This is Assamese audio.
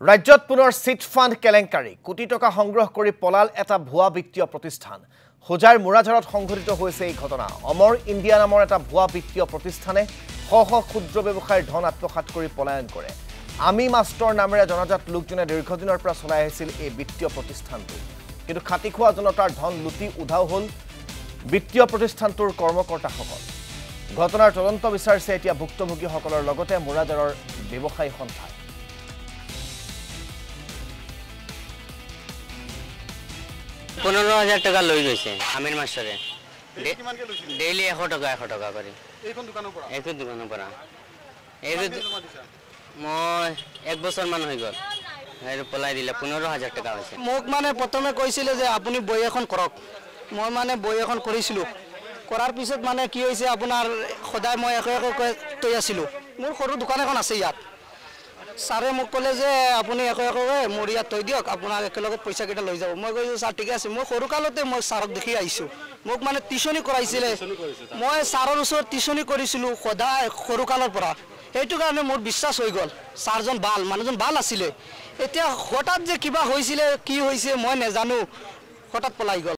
ৰাজ্যত পুনৰ চিট ফাণ্ড কেলেংকাৰী কোটি টকা সংগ্ৰহ কৰি পলাল এটা ভুৱা বিত্তীয় প্ৰতিষ্ঠান হোজাৰ মুৰাঝাৰত সংঘটিত হৈছে এই ঘটনা অমৰ ইণ্ডিয়া নামৰ এটা ভুৱা বিত্তীয় প্ৰতিষ্ঠানে শ শ ক্ষুদ্ৰ ব্যৱসায়ৰ ধন আত্মসাৎ কৰি পলায়ন কৰে আমি মাষ্টৰ নামেৰে জনাজাত লোকজনে দীৰ্ঘদিনৰ পৰা চলাই আহিছিল এই বিত্তীয় প্ৰতিষ্ঠানটো কিন্তু খাটি খোৱা জনতাৰ ধন লুটি উধাও হ'ল বিত্তীয় প্ৰতিষ্ঠানটোৰ কৰ্মকৰ্তাসকল ঘটনাৰ তদন্ত বিচাৰিছে এতিয়া ভুক্তভোগীসকলৰ লগতে মুৰাঝাৰৰ ব্যৱসায়ী সন্থাই 15,000 টাকা লৈ গৈছে আমিৰ মাষ্টৰে ডেইলি 100 টাকা কৰি এইখন দোকানৰ পৰা মই এক বছৰ মান হৈ গ'ল আৰু পলাই দিলে 15,000 টাকা হৈছে মোক মানে প্ৰথমে কৈছিলে যে আপুনি বই এখন কৰক মই মানে বই এখন কৰিছিলো কৰাৰ পিছত মানে কি হৈছে আপোনাৰ সদায় মই একে তৈ আছিলো মোৰ সৰু দোকান এখন আছে ইয়াত সাৰে মোক কলে যে আপুনি একে মোৰ ইয়াত তৈ দিয়ক আপোনাৰ একেলগে পইচা কেইটা লৈ যাব মই কৈছো স্যাৰ ঠিক আছে মই সৰু কালতে মই সাৰক দেখি আহিছো মোক মানে টিউশনি কৰাইছিলে মই সাৰৰ ওচৰত টিউশনি কৰিছিলো সদায় সৰু কালৰ পৰা এইটো কাৰণে মোৰ বিশ্বাস হৈ গল সাৰজন ভাল মানুহজন ভাল আছিল এতিয়া হঠাৎ যে কিবা হৈছিলে কি হৈছে মই নেজানো হঠাৎ পলাই গল